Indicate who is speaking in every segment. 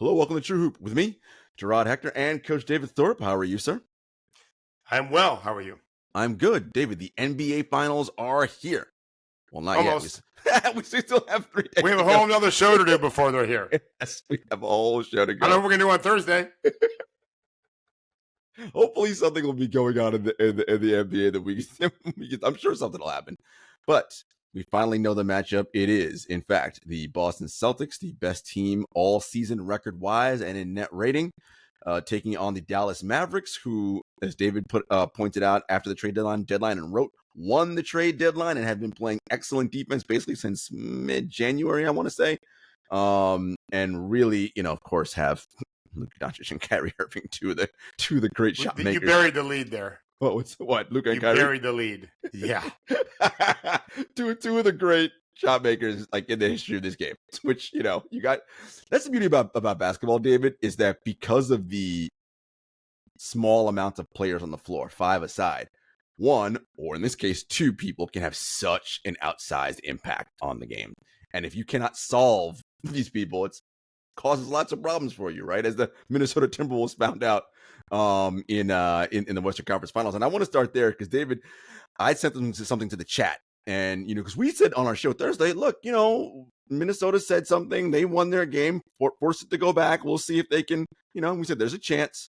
Speaker 1: Hello, welcome to True Hoop with me, Jarod, Hector, and Coach David Thorpe. How are you, sir?
Speaker 2: I'm well. How are you?
Speaker 1: I'm good. David, the NBA Finals are here. Well, not
Speaker 2: Almost.
Speaker 1: yet. We still have 3 days.
Speaker 2: We have a whole other show to do before they're here.
Speaker 1: Yes, we have a whole show to go.
Speaker 2: I don't know what we're going to do on Thursday.
Speaker 1: Hopefully something will be going on in the NBA that we I'm sure something will happen. But we finally know the matchup. It is, in fact, the Boston Celtics, the best team all season record-wise and in net rating, taking on the Dallas Mavericks, who, as David pointed out after the trade deadline and wrote, won the trade deadline and have been playing excellent defense basically since mid-January, I want to say. And really, of course, have Luka Doncic and Kyrie Irving, two of the great shot makers.
Speaker 2: You buried the lead there.
Speaker 1: What? Luka and Kyrie?
Speaker 2: You buried the lead. Yeah.
Speaker 1: two of the great shot makers like in the history of this game. Which, you got. That's the beauty about basketball, David, is that because of the small amount of players on the floor, 5 aside, one, or in this case, 2 people can have such an outsized impact on the game. And if you cannot solve these people, it causes lots of problems for you, right? As the Minnesota Timberwolves found out in the Western Conference Finals. And I want to start there because, David, I sent them something to the chat. And, because we said on our show Thursday, look, Minnesota said something. They won their game, forced it to go back. We'll see if they can, we said there's a chance.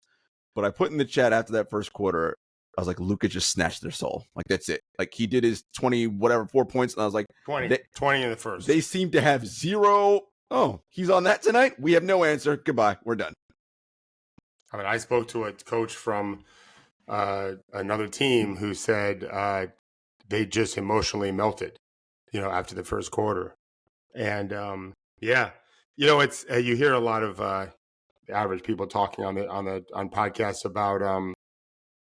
Speaker 1: But I put in the chat after that first quarter, I was like, Luka just snatched their soul. Like, that's it. Like, he did his 4 points. And I was like,
Speaker 2: 20 in the first.
Speaker 1: They seem to have zero. Oh, he's on that tonight? We have no answer. Goodbye. We're done.
Speaker 2: I mean, I spoke to a coach from another team who said they just emotionally melted, after the first quarter. And, it's you hear a lot of the average people talking on podcasts about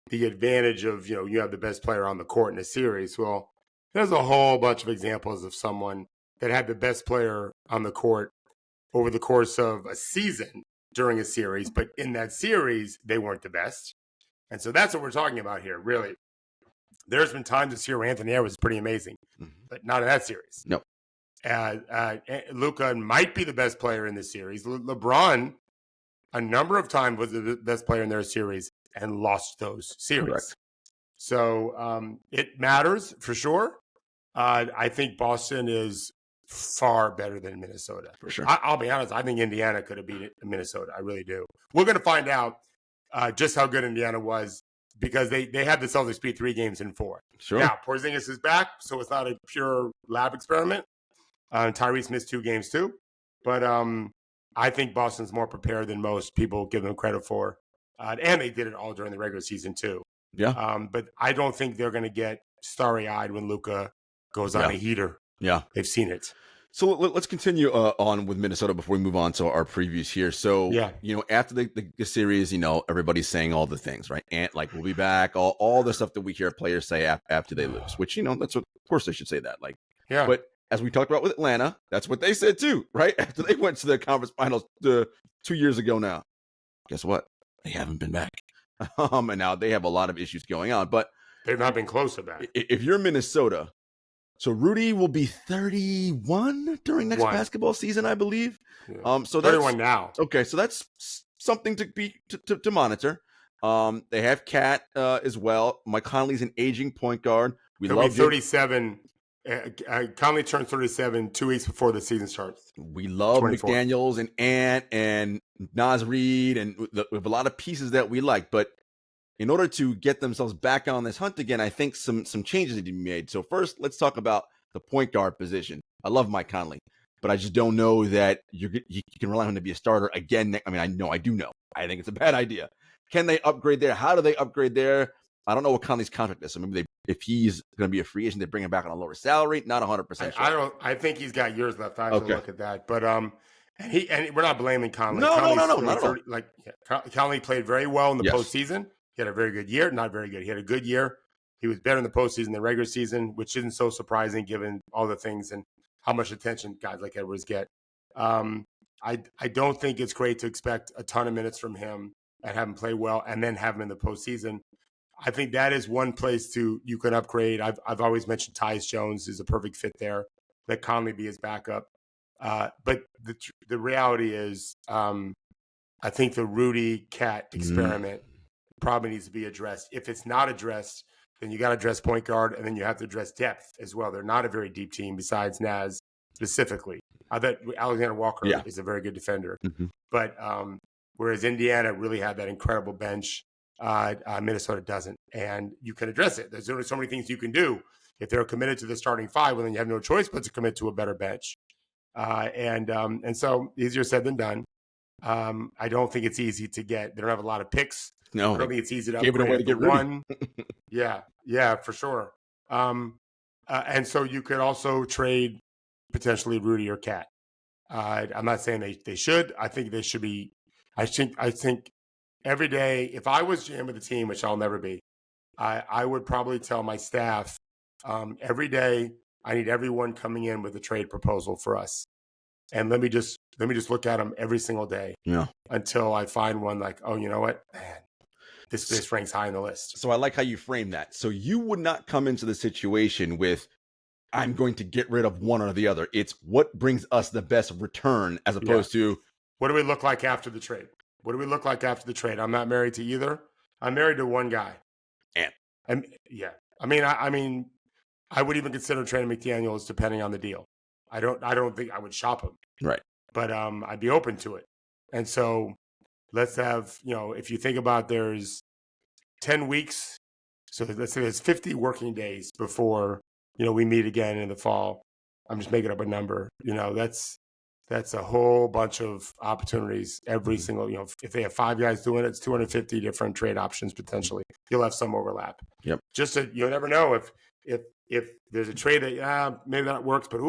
Speaker 2: the advantage of, you have the best player on the court in a series. Well, there's a whole bunch of examples of someone that had the best player on the court over the course of a season during a series, but in that series, they weren't the best. And so that's what we're talking about here, really. There's been times this year where Anthony Edwards was pretty amazing, but not in that series.
Speaker 1: No.
Speaker 2: Luka might be the best player in this series. LeBron, a number of times, was the best player in their series and lost those series.
Speaker 1: Correct.
Speaker 2: So it matters for sure. I think Boston is far better than Minnesota.
Speaker 1: For sure.
Speaker 2: I'll be honest. I think Indiana could have beat Minnesota. I really do. We're going to find out just how good Indiana was because they had the Celtics beat 3 games in 4.
Speaker 1: Sure.
Speaker 2: Now, Porzingis is back, so it's not a pure lab experiment. Tyrese missed 2 games too. But I think Boston's more prepared than most people give them credit for. And they did it all during the regular season too.
Speaker 1: Yeah.
Speaker 2: But I don't think they're going to get starry-eyed when Luka goes on a heater.
Speaker 1: Yeah.
Speaker 2: They've seen it.
Speaker 1: So let's continue on with Minnesota before we move on to our previews here. So, after the series, everybody's saying all the things, right? And we'll be back, all the stuff that we hear players say after they lose, which, that's what, of course they should say that. But as we talked about with Atlanta, that's what they said too, right? After they went to the conference finals 2 years ago now. Guess what? They haven't been back. And now they have a lot of issues going on, but
Speaker 2: they've not been close to that.
Speaker 1: If you're Minnesota, so Rudy will be 31 during next basketball season, I believe.
Speaker 2: Yeah.
Speaker 1: So
Speaker 2: 31 now.
Speaker 1: Okay, so that's something to monitor. They have Cat as well. Mike Conley's an aging point guard.
Speaker 2: He'll be 37. Conley turned 37 2 weeks before the season starts.
Speaker 1: We love 24. McDaniels and Ant and Naz Reid, and we have a lot of pieces that we like. But in order to get themselves back on this hunt again, I think some changes need to be made. So first, let's talk about the point guard position. I love Mike Conley, but I just don't know that you can rely on him to be a starter again. I mean, I do know. I think it's a bad idea. Can they upgrade there? How do they upgrade there? I don't know what Conley's contract is. So maybe if he's going to be a free agent, they bring him back on a lower salary. Not 100% sure.
Speaker 2: I think he's got years left. I have to look at that. But and we're not blaming Conley.
Speaker 1: No, not at all.
Speaker 2: Conley played very well in the postseason. He had a very good year. Not very good. He had a good year. He was better in the postseason than the regular season, which isn't so surprising given all the things and how much attention guys like Edwards get. I don't think it's great to expect a ton of minutes from him and have him play well and then have him in the postseason. I think that is one place you can upgrade. I've always mentioned Tyus Jones is a perfect fit there. Let Conley be his backup. But the reality is I think the Rudy Cat experiment probably needs to be addressed. If it's not addressed, then you got to address point guard, and then you have to address depth as well. They're not a very deep team besides Naz specifically. I bet Alexander Walker is a very good defender. But whereas Indiana really had that incredible bench, Minnesota doesn't. And you can address it. There's only so many things you can do. If they're committed to the starting five, well, then you have no choice but to commit to a better bench. And so easier said than done. I don't think it's easy to get. They don't have a lot of picks.
Speaker 1: No,
Speaker 2: I don't think it's easy to
Speaker 1: gave it away to get
Speaker 2: one. Yeah, for sure. And so you could also trade potentially Rudy or Cat. I'm not saying they should. I think they should be. I think every day, if I was GM of the team, which I'll never be, I would probably tell my staff every day I need everyone coming in with a trade proposal for us, and let me just look at them every single day until I find one like, oh, you know what, man, this ranks high on the list.
Speaker 1: So I like how you frame that. So you would not come into the situation with, I'm going to get rid of one or the other. It's what brings us the best return, as opposed to,
Speaker 2: what do we look like after the trade? What do we look like after the trade? I'm not married to either. I'm married to one guy. And yeah, I mean, I would even consider trading McDaniels depending on the deal. I don't think I would shop him.
Speaker 1: Right.
Speaker 2: But I'd be open to it. And so let's have, if you think about, there's 10 weeks. So let's say there's 50 working days before, we meet again in the fall. I'm just making up a number. That's a whole bunch of opportunities every single, if they have 5 guys doing it, it's 250 different trade options potentially. You'll have some overlap.
Speaker 1: Yep.
Speaker 2: Just so you'll never know if there's a trade that maybe that works, but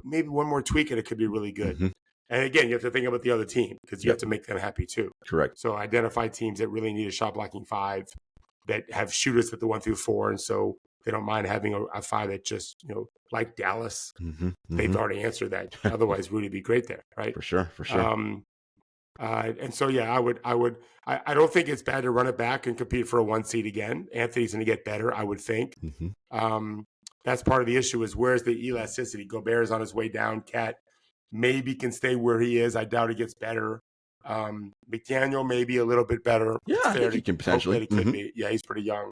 Speaker 2: maybe one more tweak and it could be really good. And again, you have to think about the other team because you have to make them happy too.
Speaker 1: Correct.
Speaker 2: So identify teams that really need a shot blocking 5 that have shooters at the 1 through 4, and so they don't mind having a 5 that just like Dallas. They've already answered that. Otherwise, Rudy'd be great there, right?
Speaker 1: For sure.
Speaker 2: And so I don't think it's bad to run it back and compete for a 1 seed again. Anthony's going to get better, I would think. That's part of the issue, is where's the elasticity? Gobert's on his way down. Cat maybe can stay where he is. I doubt he gets better. McDaniel maybe a little bit better.
Speaker 1: Yeah, I think he can potentially.
Speaker 2: He could be. Yeah, he's pretty young.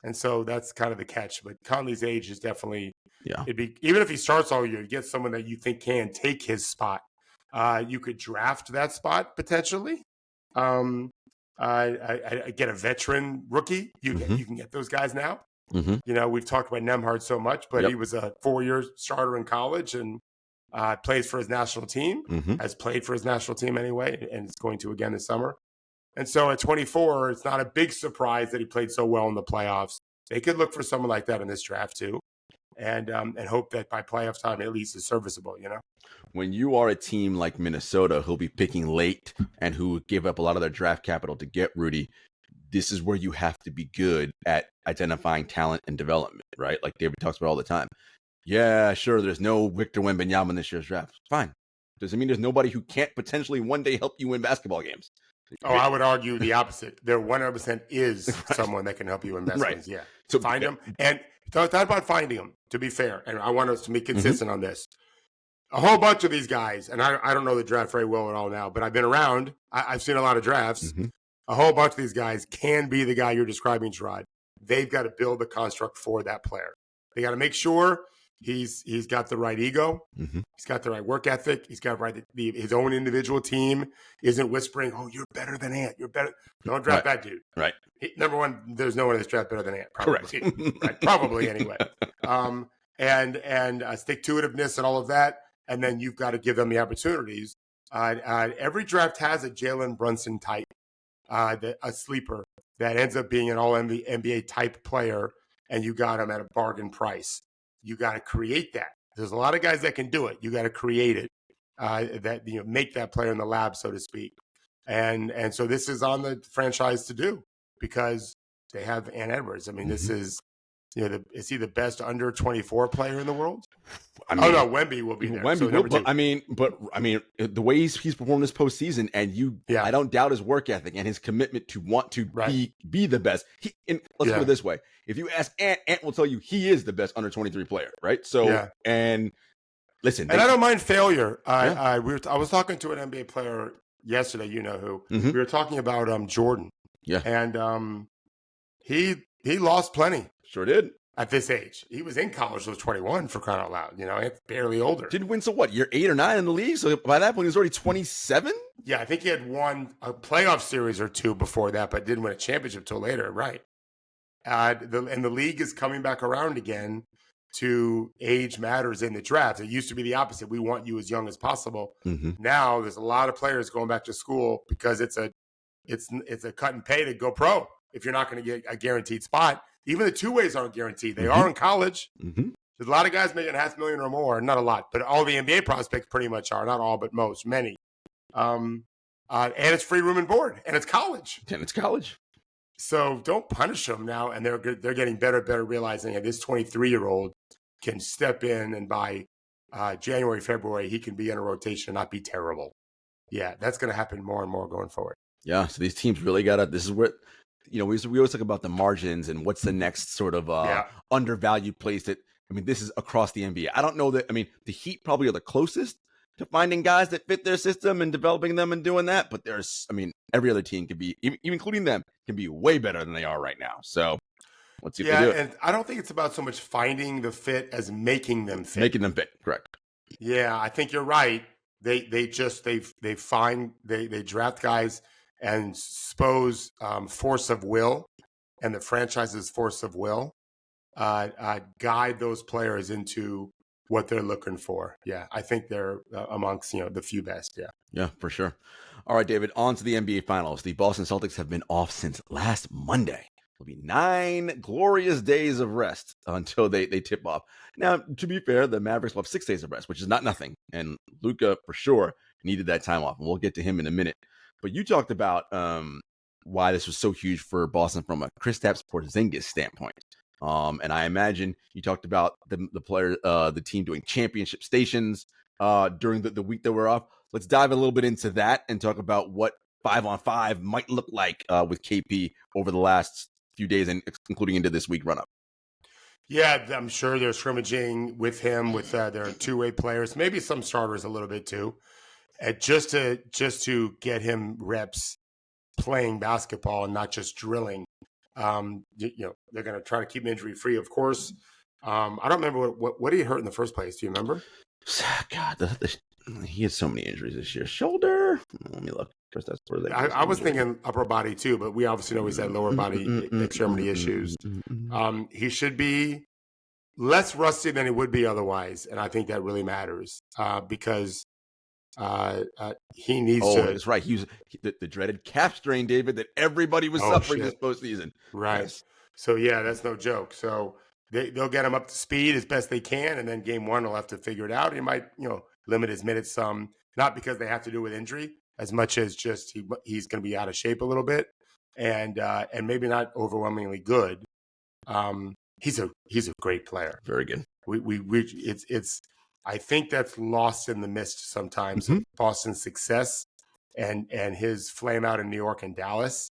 Speaker 2: And so that's kind of the catch. But Conley's age is definitely, it'd be, even if he starts all year, you get someone that you think can take his spot. You could draft that spot potentially. I get a veteran rookie. You can get those guys now. We've talked about Nembhard so much, but he was a 4-year starter in college and plays for his national team, has played for his national team anyway, and is going to again this summer. And so at 24, it's not a big surprise that he played so well in the playoffs. They could look for someone like that in this draft too, and hope that by playoff time at least is serviceable.
Speaker 1: When you are a team like Minnesota, who'll be picking late and who give up a lot of their draft capital to get Rudy, this is where you have to be good at identifying talent and development, right? Like David talks about all the time. Yeah, sure, there's no Victor Wembanyama in this year's draft. Fine. Does it mean there's nobody who can't potentially one day help you win basketball games?
Speaker 2: Oh, I would argue the opposite. There 100% is someone that can help you in best
Speaker 1: Right.
Speaker 2: ways. Yeah.
Speaker 1: So
Speaker 2: Find them. And it's not about finding them, to be fair. And I want us to be consistent on this. A whole bunch of these guys, and I don't know the draft very well at all now, but I've been around. I've seen a lot of drafts. A whole bunch of these guys can be the guy you're describing, Jarod. They've got to build the construct for that player. They got to make sure he's got the right ego. He's got the right work ethic. He's got his own individual team isn't whispering, "Oh, you're better than Ant. You're better." Don't draft that dude.
Speaker 1: Right.
Speaker 2: Number one, there's no one in this draft better than Ant. Probably.
Speaker 1: Correct.
Speaker 2: Right. Probably anyway. And stick to itiveness and all of that. And then you've got to give them the opportunities. Every draft has a Jalen Brunson type, a sleeper that ends up being an all NBA type player, and you got him at a bargain price. You got to create that. There's a lot of guys that can do it. You got to create it, make that player in the lab, so to speak. And so this is on the franchise to do because they have Ant Edwards. I mean, this is, is he the best under 24 player in the world? Wemby will be there.
Speaker 1: Wemby will, but the way he's performed this postseason, and I don't doubt his work ethic and his commitment to want to be the best. Let's put it this way: if you ask Ant will tell you he is the best under 23 player, right? So and listen,
Speaker 2: and I don't mind failure. I was talking to an NBA player yesterday. You know who?
Speaker 1: Mhm.
Speaker 2: We were talking about Jordan.
Speaker 1: Yeah.
Speaker 2: And he lost plenty
Speaker 1: Sure did.
Speaker 2: at this age. He was in college, was 21 for crying out loud. It's barely older.
Speaker 1: Didn't win, so what? Year 8 or 9 in the league? So by that point, he was already 27?
Speaker 2: Yeah, I think he had won a playoff series or two before that, but didn't win a championship till later. Right. And the league is coming back around again to age matters in the draft. It used to be the opposite. We want you as young as possible.
Speaker 1: Mm-hmm.
Speaker 2: Now there's a lot of players going back to school because it's a cut and pay to go pro if you're not going to get a guaranteed spot. Even the two ways aren't guaranteed. They are in college.
Speaker 1: Mm-hmm.
Speaker 2: There's a lot of guys making $500,000 or more. Not a lot, but all the NBA prospects pretty much are. Not all, but most, many. And it's free room and board, and it's college.
Speaker 1: And it's college.
Speaker 2: So don't punish them now. And they're getting better, realizing that this 23-year-old can step in, and by January, February, he can be in a rotation and not be terrible. Yeah, that's going to happen more and more going forward.
Speaker 1: Yeah, so these teams really got to, this is where, we always talk about the margins and what's the next sort of undervalued place that, this is across the NBA. I don't know that, the Heat probably are the closest to finding guys that fit their system and developing them and doing that. But there's, every other team can be, even including them, can be way better than they are right now. So let's see if they do it.
Speaker 2: And I don't think it's about so much finding the fit as making them fit.
Speaker 1: Making them fit, correct.
Speaker 2: Yeah, I think you're right. They draft guys and Spo's force of will and the franchise's force of will guide those players into what they're looking for. Yeah, I think they're amongst the few best.
Speaker 1: Yeah, for sure. All right, David, on to the NBA Finals. The Boston Celtics have been off since last Monday. It'll be 9 glorious days of rest until they tip off. Now, to be fair, the Mavericks will have 6 days of rest, which is not nothing. And Luka, for sure, needed that time off. And we'll get to him in a minute. But you talked about why this was so huge for Boston from a Kristaps Porzingis standpoint. And I imagine you talked about the team doing championship stations during the week that we're off. Let's dive a little bit into that and talk about what 5-on-5 might look like with KP over the last few days, and including into this week run-up.
Speaker 2: Yeah, I'm sure they're scrimmaging with him, with their two-way players, maybe some starters a little bit too, just to get him reps playing basketball and not just drilling. They're going to try to keep him injury-free, of course. I don't remember what did he hurt in the first place. Do you remember?
Speaker 1: God, he had so many injuries this year. Shoulder. Let me look.
Speaker 2: I was thinking upper body too, but we obviously know he's had lower body extremity issues. He should be less rusty than he would be otherwise, and I think that really matters because he needs to.
Speaker 1: That's right. He was the dreaded calf strain, David, that everybody was suffering this postseason.
Speaker 2: Right. Yes. So yeah, that's no joke. So they'll get him up to speed as best they can, and then game one they'll have to figure it out. He might limit his minutes some, not because they have to do with injury, as much as just he's going to be out of shape a little bit, and maybe not overwhelmingly good. He's a great player.
Speaker 1: Very good.
Speaker 2: It's I think that's lost in the mist sometimes of Boston's success and his flame out in New York and Dallas.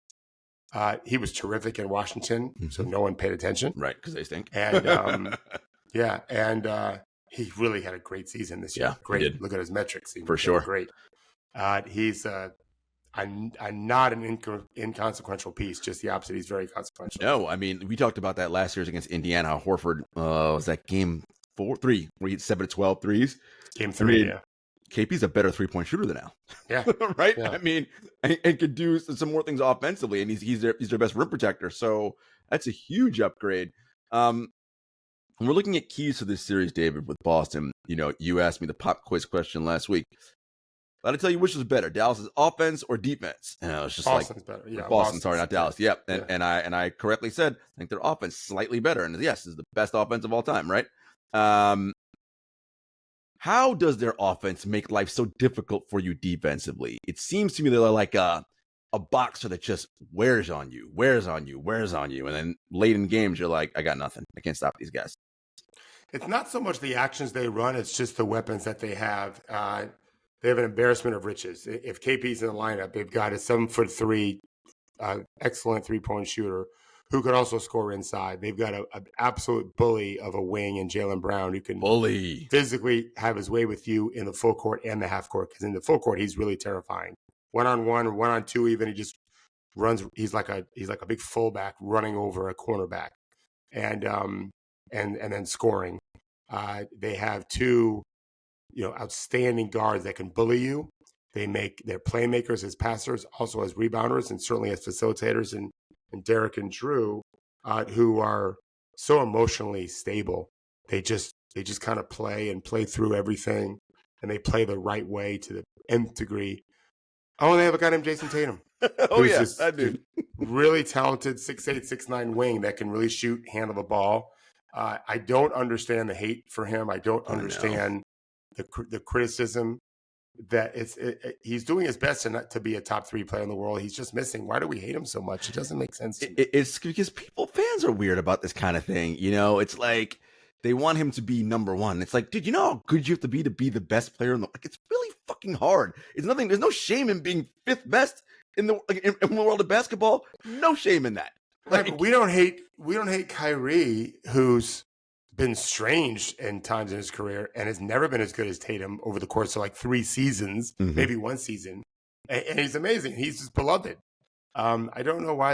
Speaker 2: He was terrific in Washington, so no one paid attention.
Speaker 1: Right, because they stink.
Speaker 2: And he really had a great season this year.
Speaker 1: Yeah,
Speaker 2: great. Look at his metrics.
Speaker 1: For sure.
Speaker 2: Great. He's not an inconsequential piece, just the opposite. He's very consequential.
Speaker 1: No, we talked about that last year against Indiana. How Horford was that game 4-3 where he hit 7 of 12 threes.
Speaker 2: Game 3, yeah.
Speaker 1: KP's a better three-point shooter than Al.
Speaker 2: Yeah.
Speaker 1: Right?
Speaker 2: Yeah.
Speaker 1: And could do some more things offensively, and he's their best rim protector. So that's a huge upgrade. When we're looking at keys to this series, David, with Boston, you asked me the pop quiz question last week. I got to tell you which was better, Dallas's offense or defense. And I was just
Speaker 2: Boston's better. Yeah,
Speaker 1: Boston, sorry, not Dallas. Yep. And I correctly said I think their offense slightly better. And yes, this is the best offense of all time, right? How does their offense make life so difficult for you defensively? It seems to me they're like a boxer that just wears on you. And then late in games, you're like, I got nothing. I can't stop these guys.
Speaker 2: It's not so much the actions they run. It's just the weapons that they have. They have an embarrassment of riches. If KP's in the lineup, they've got a 7'3", excellent three-point shooter who can also score inside. They've got an absolute bully of a wing in Jaylen Brown who can physically have his way with you in the full court and the half court, because in the full court, he's really terrifying 1-on-1 or 1-on-2 even. He just runs. He's like a big fullback running over a cornerback, and then scoring. They have two, outstanding guards that can bully you. They're playmakers as passers, also as rebounders, and certainly as facilitators. And Derrick and Jrue, who are so emotionally stable. They just kind of play through everything, and they play the right way to the nth degree. Oh, and they have a guy named Jason Tatum.
Speaker 1: Oh yeah, that dude.
Speaker 2: Really talented 6'8", 6'9" wing that can really shoot, handle the ball. I don't understand the hate for him. I don't understand the criticism that he's doing his best to be a top 3 player in the world. He's just missing. Why do we hate him so much? It doesn't make sense to me.
Speaker 1: It's because fans are weird about this kind of thing. It's like they want him to be number 1. It's like, dude, you know how good you have to be the best player in the, like, it's really fucking hard. It's nothing. There's no shame in being 5th best in the world of basketball. No shame in that.
Speaker 2: Like, right, we don't hate Kyrie, who's been strange in times in his career and has never been as good as Tatum over the course of like 3 seasons, maybe 1 season. And he's amazing. He's just beloved. I don't know why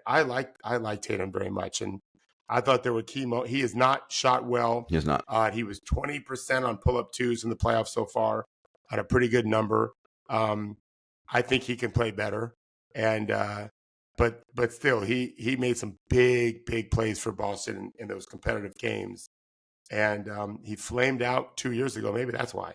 Speaker 2: I like Tatum very much. And I thought there were he has not shot well.
Speaker 1: He has not.
Speaker 2: He was 20% on pull-up 2s in the playoffs so far, on a pretty good number. I think he can play better. And, but still, he made some big plays for Boston in those competitive games, and he flamed out 2 years ago. Maybe that's why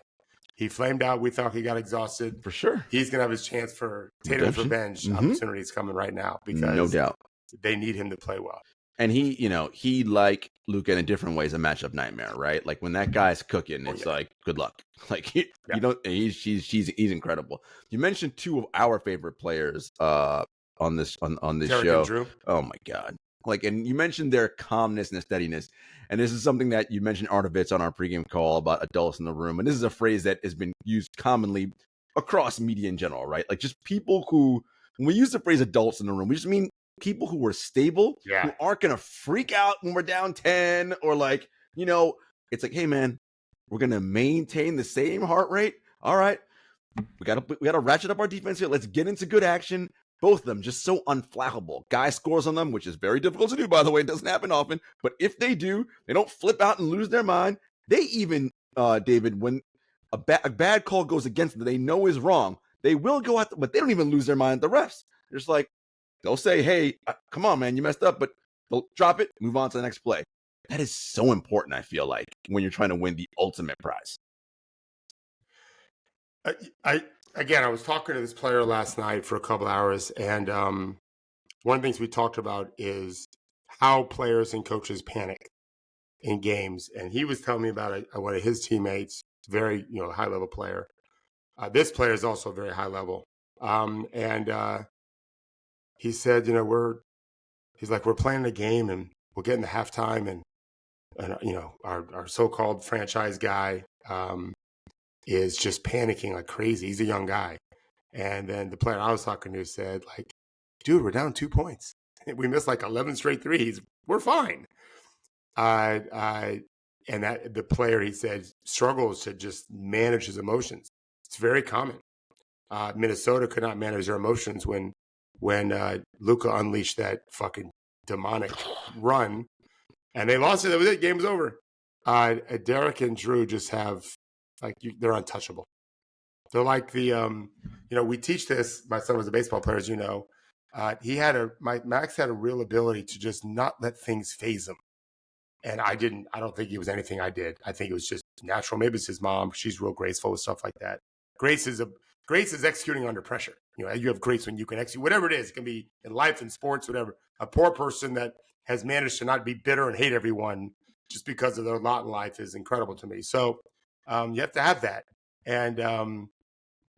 Speaker 2: he flamed out. We thought he got exhausted.
Speaker 1: For sure,
Speaker 2: he's gonna have his chance for Tatum's revenge opportunities coming right now, because
Speaker 1: no doubt
Speaker 2: they need him to play well.
Speaker 1: And he like Luka in a different way is a matchup nightmare, right? Like when that guy's cooking, it's like good luck. Like he's incredible. You mentioned 2 of our favorite players on this
Speaker 2: Derrick
Speaker 1: show.
Speaker 2: And Jrue.
Speaker 1: Oh my god! Like, and you mentioned their calmness and steadiness, and this is something that you mentioned Arnovitz on our pregame call about adults in the room, and this is a phrase that has been used commonly across media in general, right? Like just people who, when we use the phrase adults in the room, we just mean people who are stable, who aren't gonna freak out when we're down 10, or like, it's like, hey man, we're gonna maintain the same heart rate. All right, we gotta ratchet up our defense here. Let's get into good action. Both of them just so unflappable. Guy scores on them, which is very difficult to do, by the way. It doesn't happen often. But if they do, they don't flip out and lose their mind. They even, David, when a bad call goes against them, they know is wrong, they will go out, but they don't even lose their mind at the refs. They're just like, they'll say, hey, come on, man, you messed up, but they'll drop it, move on to the next play. That is so important, I feel like, when you're trying to win the ultimate prize.
Speaker 2: I was talking to this player last night for a couple hours, and one of the things we talked about is how players and coaches panic in games. And he was telling me about one of his teammates, very high-level player. This player is also very high level. And he said, we're playing a game, and we're getting to halftime, and our so-called franchise guy is just panicking like crazy. He's a young guy. And then the player I was talking to said, like, dude, we're down 2 points. We missed like 11 straight threes. We're fine. And that the player, he said, struggles to just manage his emotions. It's very common. Minnesota could not manage their emotions when Luka unleashed that fucking demonic run, and they lost it. That was it. Game was over. Derrick and Jrue just have, they're untouchable. They're like we teach this. My son was a baseball player, as you know. Max had a real ability to just not let things faze him. And I don't think it was anything I did. I think it was just natural. Maybe it's his mom. She's real graceful with stuff like that. Grace is executing under pressure. You have grace when you can execute, whatever it is. It can be in life, in sports, whatever. A poor person that has managed to not be bitter and hate everyone just because of their lot in life is incredible to me. So you have to have that. And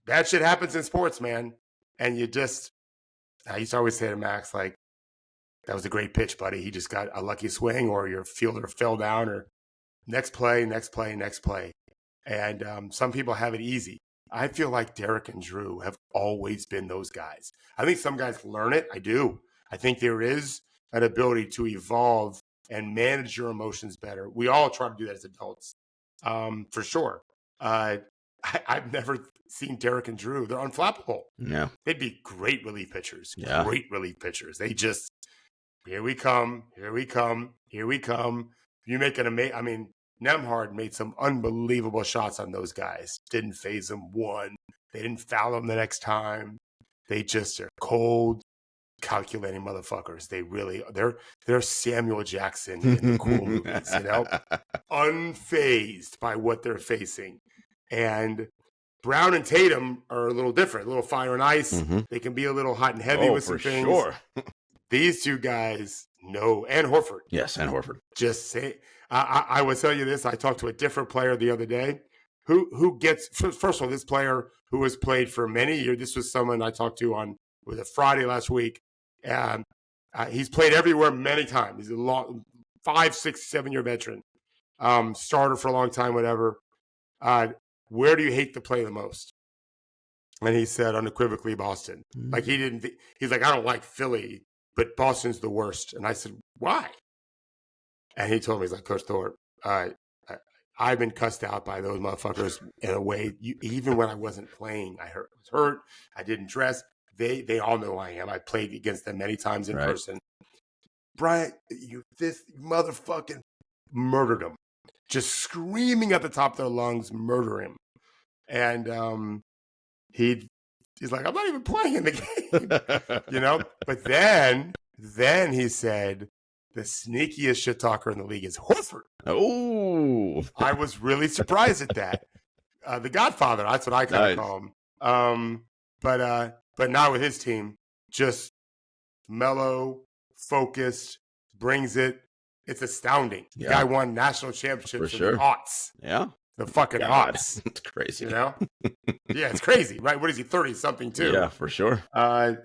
Speaker 2: bad shit happens in sports, man. And I used to always say to Max, like, that was a great pitch, buddy. He just got a lucky swing, or your fielder fell down, or next play. And some people have it easy. I feel like Derrick and Jrue have always been those guys. I think some guys learn it. I do. I think there is an ability to evolve and manage your emotions better. We all try to do that as adults, for sure. I've never seen Derrick and Jrue. They're unflappable.
Speaker 1: Yeah.
Speaker 2: They'd be great relief pitchers.
Speaker 1: Yeah.
Speaker 2: Great relief pitchers. They just, here we come, here we come, here we come. You make an amazing, I mean, Nemhard made some unbelievable shots on those guys. Didn't phase them one. They didn't foul them the next time. They just are cold, calculating motherfuckers. They really, they're Samuel Jackson in the cool movies, you know? Unfazed by what they're facing. And Brown and Tatum are a little different, a little fire and ice.
Speaker 1: Mm-hmm.
Speaker 2: They can be a little hot and heavy with some things.
Speaker 1: Sure.
Speaker 2: These two guys, no, and Horford.
Speaker 1: Yes, and Horford.
Speaker 2: Just say, I will tell you this. I talked to a different player the other day who gets, first of all, this player who has played for many years. This was someone I talked to on, was a Friday last week. And he's played everywhere many times. He's a long, 5, 6, 7-year veteran. Starter for a long time, whatever. Where do you hate to play the most? And he said unequivocally Boston.
Speaker 1: Mm-hmm.
Speaker 2: Like he's like, I don't like Philly, but Boston's the worst. And I said, why? And he told me, he's like, Coach Thorpe, I've been cussed out by those motherfuckers in a way. Even when I wasn't playing, I was hurt. I didn't dress. They all know who I am. I played against them many times in person. Brian, this motherfucking murdered him. Just screaming at the top of their lungs, murder him. And he's like, I'm not even playing in the game, you know? But then he said, the sneakiest shit talker in the league is Horford.
Speaker 1: Oh.
Speaker 2: I was really surprised at that. The Godfather, that's what I kind of call him. But not with his team. Just mellow, focused, brings it. It's astounding. Yeah. The guy won national championships in the aughts.
Speaker 1: Yeah.
Speaker 2: The fucking aughts.
Speaker 1: It's crazy.
Speaker 2: You know? Yeah, it's crazy, right? What is he, 30-something too?
Speaker 1: Yeah, for sure.
Speaker 2: I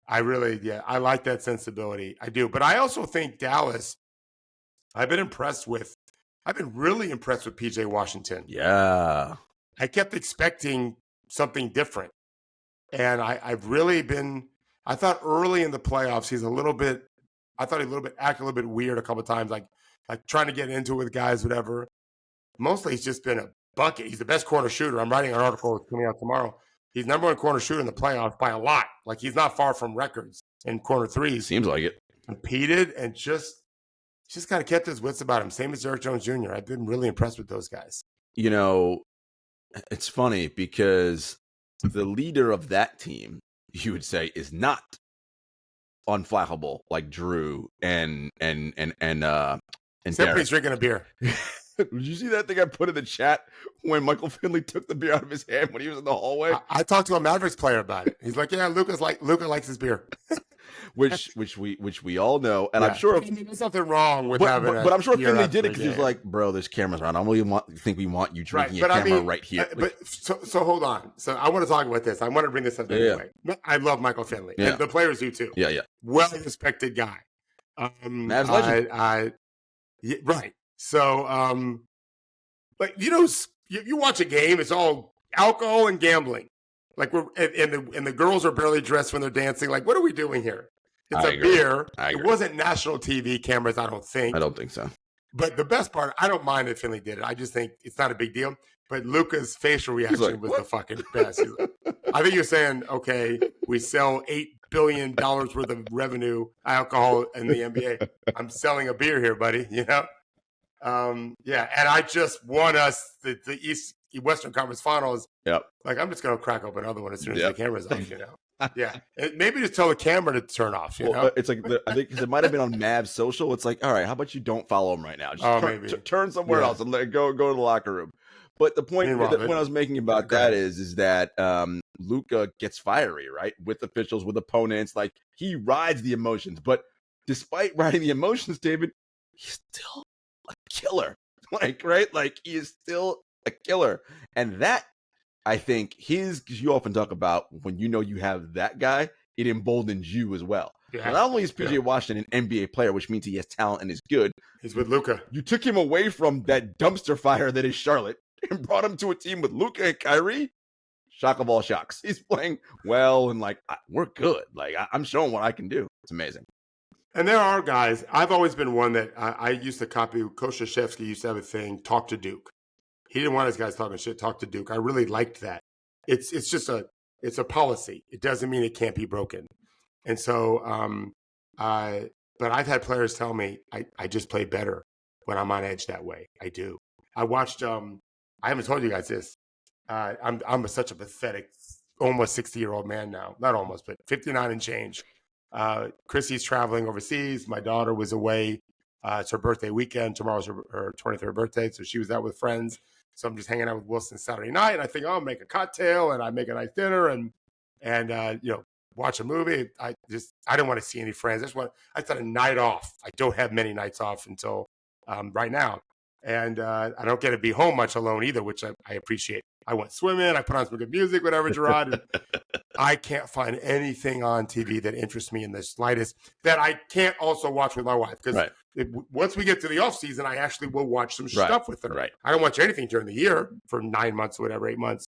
Speaker 2: like that sensibility. I do. But I also think Dallas, I've been really impressed with PJ Washington.
Speaker 1: Yeah.
Speaker 2: I kept expecting something different. And I've really been, I thought early in the playoffs, acted a little bit weird a couple of times, like trying to get into it with guys, whatever. Mostly he's just been a bucket. He's the best corner shooter. I'm writing an article coming out tomorrow. He's number one corner shooter in the playoffs by a lot. Like, he's not far from records in corner threes.
Speaker 1: Seems like it.
Speaker 2: Competed and just kind of kept his wits about him. Same as Derrick Jones Jr. I've been really impressed with those guys.
Speaker 1: You know, it's funny because the leader of that team, you would say, is not unflappable like Jrue and
Speaker 2: Somebody's drinking a beer.
Speaker 1: Did you see that thing I put in the chat when Michael Finley took the beer out of his hand when he was in the hallway?
Speaker 2: I talked to a Mavericks player about it. He's like, "Yeah, Luka likes his beer,"
Speaker 1: which we all know, and I'm sure
Speaker 2: there's nothing wrong with having.
Speaker 1: But I'm sure Finley did it because he was like, "Bro, there's cameras around. I don't really think we want you drinking a camera right here."
Speaker 2: So hold on. So I want to talk about this. I want to bring this up anyway. I love Michael Finley.
Speaker 1: Yeah.
Speaker 2: And the players do too.
Speaker 1: Yeah.
Speaker 2: Well respected guy.
Speaker 1: Mavs legend.
Speaker 2: Right. So, like, you watch a game, it's all alcohol and gambling. Like, and the girls are barely dressed when they're dancing. Like, what are we doing here? It's a beer. It wasn't national TV cameras, I don't think.
Speaker 1: I don't think so.
Speaker 2: But the best part, I don't mind that Finley did it. I just think it's not a big deal. But Luka's facial reaction was the fucking best. I think you're saying, okay, we sell $8 billion worth of revenue alcohol in the NBA. I'm selling a beer here, buddy. You know. Yeah, and I just won us the Western Conference Finals.
Speaker 1: Yep.
Speaker 2: Like, I'm just gonna crack up another one as soon as the camera's off. You know. Yeah. Maybe just tell the camera to turn off. You know.
Speaker 1: It's like I think because it might have been on Mavs social. It's like, all right, how about you don't follow him right now? Just turn somewhere else and go to the locker room. But the point I was making about that is that Luka gets fiery, right, with officials, with opponents. Like, he rides the emotions, but despite riding the emotions, David, he's still a killer. Like, he is still a killer. And that, I think, because you often talk about when you know you have that guy, it emboldens you as well. Yeah. So not only is PJ Washington an NBA player, which means he has talent and is good.
Speaker 2: He's with Luka.
Speaker 1: You took him away from that dumpster fire that is Charlotte and brought him to a team with Luka and Kyrie. Shock of all shocks. He's playing well and, like, we're good. Like, I'm showing what I can do. It's amazing.
Speaker 2: And there are guys. I've always been one that I used to copy. Coach Krzyzewski used to have a thing, talk to Duke. He didn't want his guys talking shit. Talk to Duke. I really liked that. It's just a policy. It doesn't mean it can't be broken. And so, but I've had players tell me I just play better when I'm on edge that way. I do. I watched. I haven't told you guys this. I'm such a pathetic, almost 60-year-old man now. Not almost, but 59 and change. Chrissy's traveling overseas. My daughter was away. It's her birthday weekend. Tomorrow's her 23rd birthday, so she was out with friends. So I'm just hanging out with Wilson Saturday night, and I think, I'll make a cocktail, and I make a nice dinner, and watch a movie. I didn't want to see any friends. I thought a night off. I don't have many nights off until right now, and I don't get to be home much alone either, which I appreciate. I went swimming. I put on some good music, whatever, Jarod. And I can't find anything on TV that interests me in the slightest that I can't also watch with my wife. Because once we get to the off season, I actually will watch some stuff with her.
Speaker 1: Right.
Speaker 2: I don't watch anything during the year for 9 months or whatever, 8 months.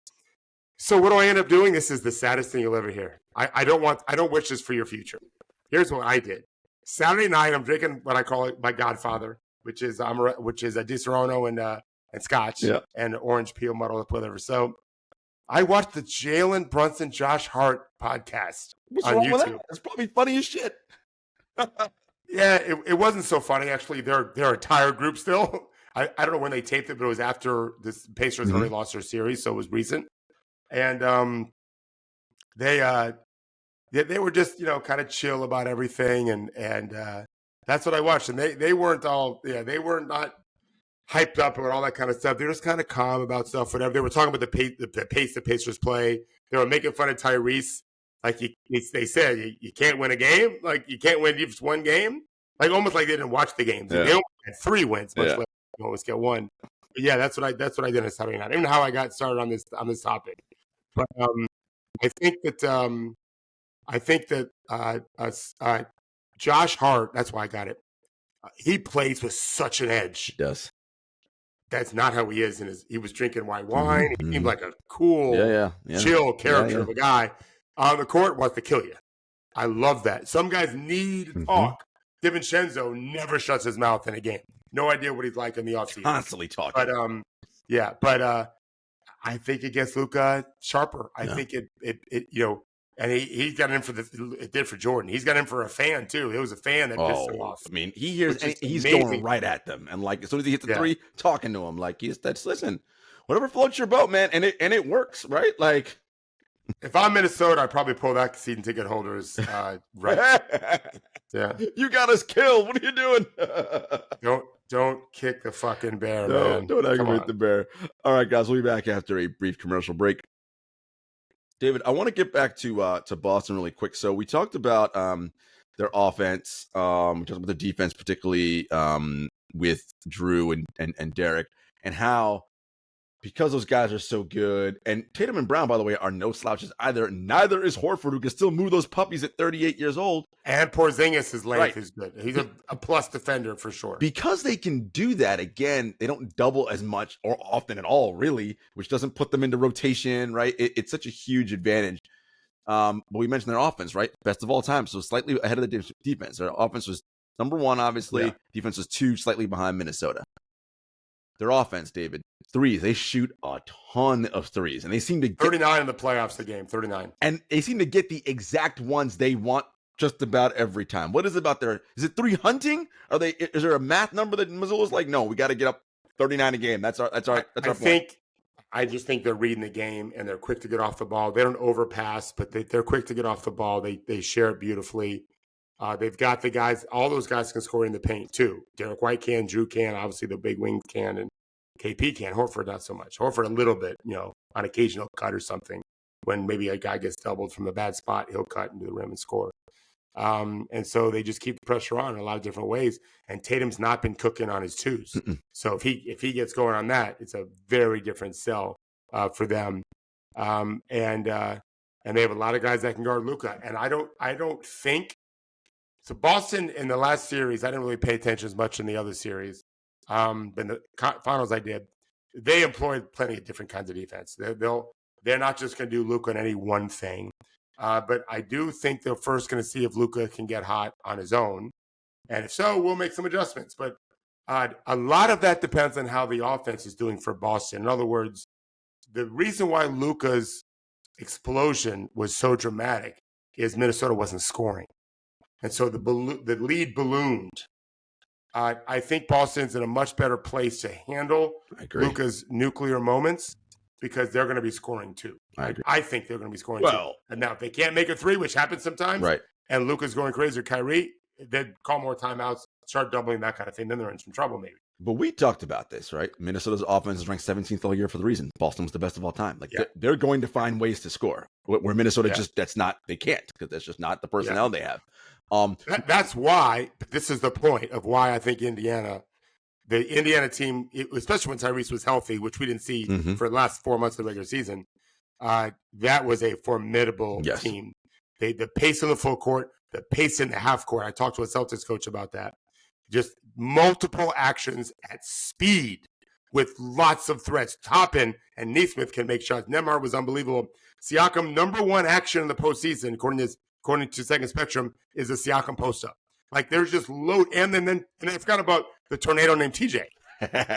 Speaker 2: So what do I end up doing? This is the saddest thing you'll ever hear. I don't wish this for your future. Here's what I did. Saturday night, I'm drinking what I call it my Godfather, which is a Di Serono and Scotch and orange peel muddled up whatever. So I watched the Jalen Brunson Josh Hart podcast on YouTube.
Speaker 1: It's probably funny as shit.
Speaker 2: Yeah, it wasn't so funny actually. They're a tired group still. I don't know when they taped it, but it was after the Pacers already lost their series, so it was recent. And they were just kind of chill about everything, and that's what I watched. And they weren't all they were not hyped up about all that kind of stuff. They're just kind of calm about stuff, whatever. They were talking about the pace the Pacers play. They were making fun of Tyrese. Like they said, you can't win a game. Like you can't win just one game. Like almost like they didn't watch the games. They only had 3 wins, much less almost get 1. But yeah, that's what I did on Saturday night. I don't know how I got started on this topic, but I think that Josh Hart. That's why I got it. He plays with such an edge.
Speaker 1: He does.
Speaker 2: That's not how he is. He was drinking white wine. He seemed like a cool, chill character of a guy. On the court, wants to kill you. I love that. Some guys need to talk. DiVincenzo never shuts his mouth in a game. No idea what he's like in the offseason.
Speaker 1: Constantly talking.
Speaker 2: But I think it gets Luka sharper. I think it and he got in it did for Jordan. He's got in for a fan too. It was a fan that pissed him off.
Speaker 1: I mean, he hears and he's going right at them, and like as soon as he hits the 3, talking to him like listen, whatever floats your boat, man, and it works, right? Like
Speaker 2: if I'm Minnesota, I'd probably pull that season ticket holders right. Yeah,
Speaker 1: you got us killed. What are you doing?
Speaker 2: Don't kick the fucking bear, man.
Speaker 1: Don't aggravate the bear. All right, guys, we'll be back after a brief commercial break. David, I want to get back to Boston really quick. So we talked about their offense. We talked about the defense, particularly with Jrue and Derrick, and how because those guys are so good, and Tatum and Brown, by the way, are no slouches either. Neither is Horford, who can still move those puppies at 38 years old.
Speaker 2: And Porzingis' length is good. He's a plus defender for sure.
Speaker 1: Because they can do that, again, they don't double as much or often at all, really, which doesn't put them into rotation, right? It's such a huge advantage. But we mentioned their offense, right? Best of all time, so slightly ahead of the defense. Their offense was number 1, obviously. Yeah. Defense was 2, slightly behind Minnesota. Their offense, David, threes. They shoot a ton of threes, and they seem to get
Speaker 2: 39 in the playoffs. The game 39,
Speaker 1: and they seem to get the exact ones they want just about every time. What is it about their? Is it 3 hunting? Is there a math number that Missoula's like? No, we got to get up 39 a game. That's our point.
Speaker 2: I just think they're reading the game and they're quick to get off the ball. They don't overpass, but they're quick to get off the ball. They share it beautifully. They've got the guys. All those guys can score in the paint too. Derrick White can, Jrue can, obviously the big wing can, and KP can. Horford not so much. Horford a little bit, on occasion he'll cut or something. When maybe a guy gets doubled from a bad spot, he'll cut into the rim and score. And so they just keep the pressure on in a lot of different ways. And Tatum's not been cooking on his 2s. So if he gets going on that, it's a very different sell for them. And they have a lot of guys that can guard Luka. And I don't think so. Boston in the last series, I didn't really pay attention as much in the other series. But in the finals, I did. They employed plenty of different kinds of defense. They're not just going to do Luka on any one thing. But I do think they're first going to see if Luka can get hot on his own. And if so, we'll make some adjustments. But A lot of that depends on how the offense is doing for Boston. In other words, the reason why Luka's explosion was so dramatic is Minnesota wasn't scoring. And so the lead ballooned. I think Boston's in a much better place to handle Luka's nuclear moments because they're going to be scoring too. I think they're going to be scoring too. And now if they can't make a three, which happens sometimes, and Luka's going crazy or Kyrie, they'd call more timeouts, start doubling, that kind of thing. Then they're in some trouble maybe.
Speaker 1: But we talked about this, right? Minnesota's offense is ranked 17th all year for the reason. Boston was the best of all time. Like they're going to find ways to score. Where Minnesota they can't because that's just not the personnel they have.
Speaker 2: That's why, this is the point of why I think the Indiana team, especially when Tyrese was healthy, which we didn't see for the last 4 months of the regular season, that was a formidable team. The pace in the full court, the pace in the half court. I talked to a Celtics coach about that. Just multiple actions at speed with lots of threats. Toppin and Neesmith can make shots. Nembhard was unbelievable. Siakam, number one action in the postseason, according to Second Spectrum, is a Siakam post-up. Like, there's just load. And then I forgot about the tornado named TJ,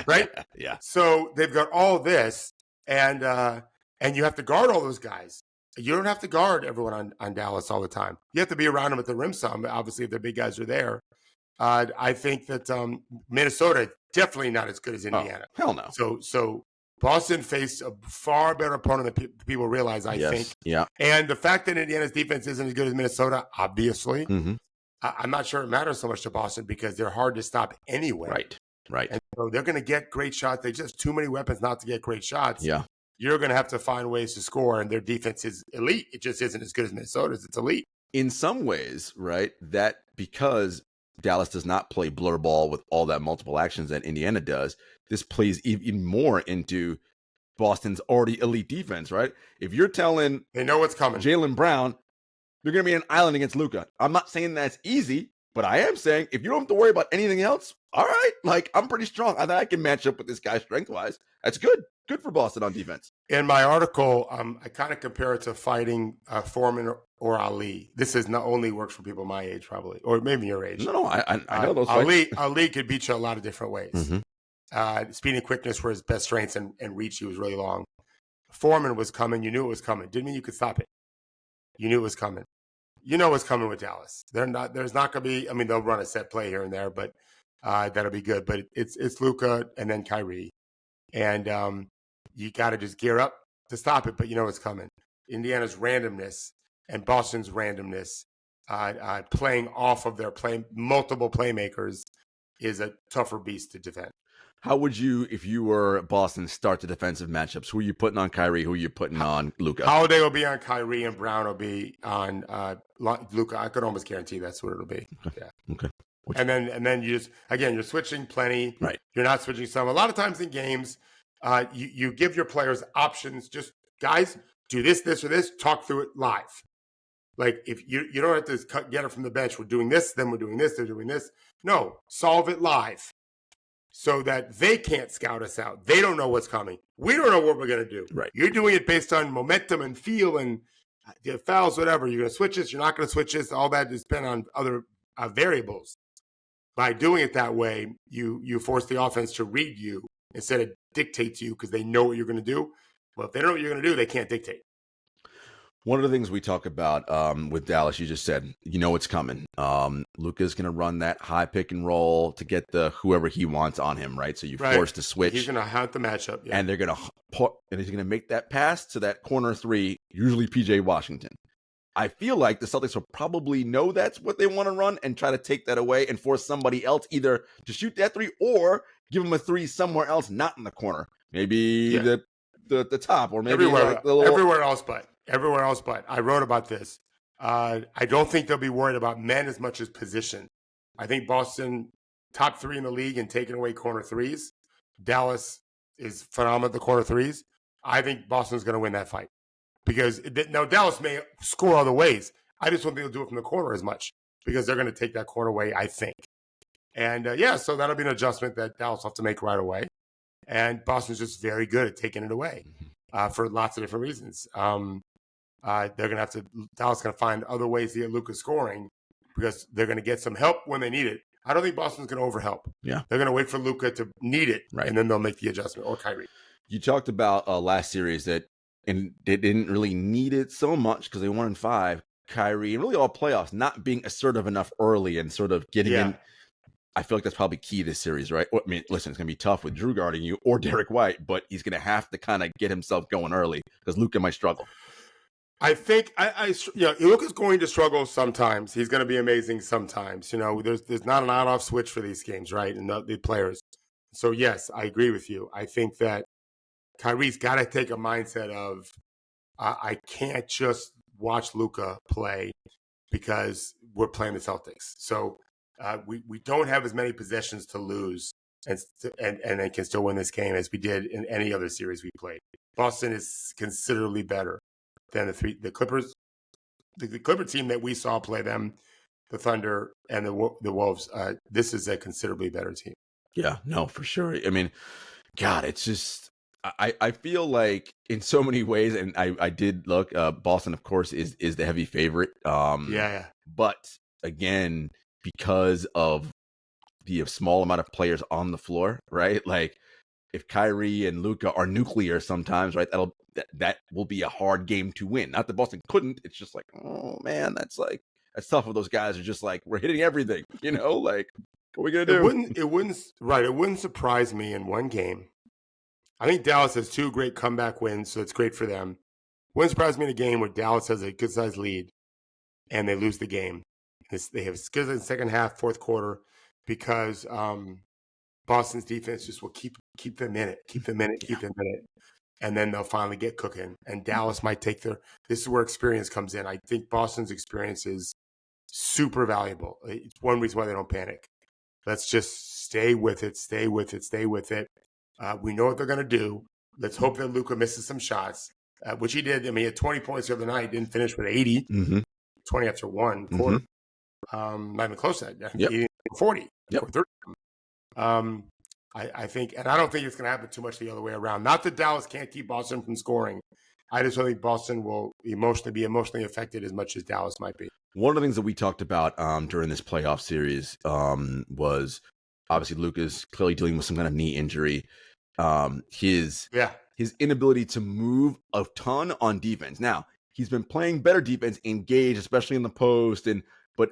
Speaker 2: right? So they've got all this, and you have to guard all those guys. You don't have to guard everyone on Dallas all the time. You have to be around them at the rim some. Obviously, if the big guys are there. I think that Minnesota definitely not as good as Indiana.
Speaker 1: Hell no.
Speaker 2: So Boston faced a far better opponent than people realize, I think.
Speaker 1: Yeah.
Speaker 2: And the fact that Indiana's defense isn't as good as Minnesota, obviously, I'm not sure it matters so much to Boston because they're hard to stop anyway.
Speaker 1: Right.
Speaker 2: And so they're going to get great shots. They just have too many weapons not to get great shots.
Speaker 1: Yeah.
Speaker 2: You're going to have to find ways to score, and their defense is elite. It just isn't as good as Minnesota's. It's elite.
Speaker 1: In some ways, right, that because Dallas does not play blur ball with all that multiple actions that Indiana does, this plays even more into Boston's already elite defense, right? If you're telling
Speaker 2: they know what's coming,
Speaker 1: Jaylen Brown, you're going to be an island against Luka. I'm not saying that's easy, but I am saying if you don't have to worry about anything else, all right, like I'm pretty strong. I think I can match up with this guy strength-wise. That's good. Good for Boston on defense.
Speaker 2: In my article, I kind of compare it to fighting Foreman or Ali. This is not only works for people my age, probably, or maybe your age.
Speaker 1: No, I know those fights.
Speaker 2: Ali could beat you a lot of different ways. Speed and quickness were his best strengths, and reach, he was really long. Foreman was coming. You knew it was coming. Didn't mean you could stop it. You knew it was coming. You know what's coming with Dallas. There's not going to be, I mean, they'll run a set play here and there, but that'll be good. But it's Luka and then Kyrie. And you got to just gear up to stop it, but you know what's coming. Indiana's randomness and Boston's randomness, playing off of their multiple playmakers, is a tougher beast to defend.
Speaker 1: How would you, if you were Boston, start the defensive matchups? Who are you putting on Kyrie? Who are you putting on Luka?
Speaker 2: Holiday will be on Kyrie, and Brown will be on Luka. I could almost guarantee that's what it'll be. Yeah.
Speaker 1: Okay.
Speaker 2: And then you just, again, you're switching plenty.
Speaker 1: Right.
Speaker 2: You're not switching some. A lot of times in games, you give your players options. Just, guys, do this, or this. Talk through it live. Like, if you don't have to get it from the bench. We're doing this, then we're doing this, they're doing this. No, solve it live so that they can't scout us out. They don't know what's coming. We don't know what we're going to do.
Speaker 1: Right.
Speaker 2: You're doing it based on momentum and feel and fouls, whatever. You're going to switch this. You're not going to switch this. All that is depend on other variables. By doing it that way, you force the offense to read you instead of dictate to you because they know what you're going to do. Well, if they don't know what you're going to do, they can't dictate.
Speaker 1: One of the things we talk about with Dallas, you just said, you know it's coming. Luka's going to run that high pick and roll to get the whoever he wants on him, right? So you force to switch.
Speaker 2: He's going to hunt the matchup. Yeah.
Speaker 1: And they're going to and he's going to make that pass to that corner three, usually PJ Washington. I feel like the Celtics will probably know that's what they want to run and try to take that away and force somebody else either to shoot that three or give them a three somewhere else, not in the corner. Maybe the top or maybe
Speaker 2: everywhere else but. I wrote about this. I don't think they'll be worried about men as much as position. I think Boston, top three in the league in taking away corner threes. Dallas is phenomenal at the corner threes. I think Boston's going to win that fight. Because now Dallas may score other ways. I just don't think they'll do it from the corner as much because they're going to take that corner away, I think. And so that'll be an adjustment that Dallas will have to make right away. And Boston's just very good at taking it away for lots of different reasons. Dallas going to find other ways to get Luka scoring because they're going to get some help when they need it. I don't think Boston's going to overhelp.
Speaker 1: Yeah.
Speaker 2: They're going to wait for Luka to need it,
Speaker 1: Right.
Speaker 2: and then they'll make the adjustment, or Kyrie.
Speaker 1: You talked about last series and they didn't really need it so much because they won in 5. Kyrie, and really all playoffs, not being assertive enough early and sort of getting in. I feel like that's probably key this series, right? I mean, listen, it's going to be tough with Jrue guarding you or Derrick White, but he's going to have to kind of get himself going early because Luka might struggle.
Speaker 2: I think Luka's going to struggle sometimes. He's going to be amazing sometimes. There's not an on-off switch for these games, right? And the players. So yes, I agree with you. I think that Kyrie's got to take a mindset of I can't just watch Luka play because we're playing the Celtics. So we don't have as many possessions to lose and they can still win this game as we did in any other series we played. Boston is considerably better than the Clippers. The Clipper team that we saw play them, the Thunder and the Wolves, this is a considerably better team.
Speaker 1: Yeah, no, for sure. I mean, God, it's just I feel like in so many ways, and I did look. Boston, of course, is the heavy favorite. But again, because of the small amount of players on the floor, right? Like if Kyrie and Luka are nuclear sometimes, right? That will be a hard game to win. Not that Boston couldn't. It's just like, oh man, that's tough. With those guys are just like we're hitting everything, like. What are we gonna do?
Speaker 2: It wouldn't surprise me in one game. I think Dallas has 2 great comeback wins, so it's great for them. Wouldn't surprise me in a game where Dallas has a good sized lead and they lose the game. They have skills in the second half, fourth quarter, because Boston's defense just will keep them in it, and then they'll finally get cooking. And Dallas might take this is where experience comes in. I think Boston's experience is super valuable. It's one reason why they don't panic. Let's just stay with it. We know what they're going to do. Let's hope that Luka misses some shots, which he did. I mean, he had 20 points the other night. Didn't finish with 80. 20 after one quarter. Not even close to that. Yep. 40. Yep. 30. I think, and I don't think it's going to happen too much the other way around. Not that Dallas can't keep Boston from scoring. I just don't think Boston will be emotionally affected as much as Dallas might be.
Speaker 1: One of the things that we talked about during this playoff series was obviously Luka's clearly dealing with some kind of knee injury. His inability to move a ton on defense. Now, he's been playing better defense, engaged, especially in the post. But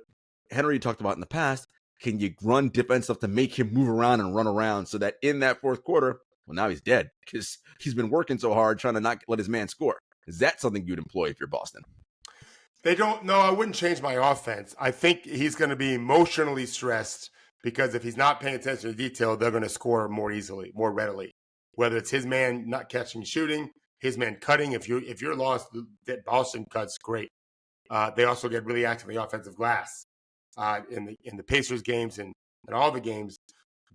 Speaker 1: Henry talked about in the past, can you run defense stuff to make him move around and run around so that in that fourth quarter, well, now he's dead because he's been working so hard trying to not let his man score. Is that something you'd employ if you're Boston?
Speaker 2: They don't. No, I wouldn't change my offense. I think he's going to be emotionally stressed because if he's not paying attention to detail, they're going to score more easily, more readily. Whether it's his man not catching, shooting, his man cutting. If you're lost, that Boston cuts great. They also get really active in the offensive glass in the Pacers games and all the games.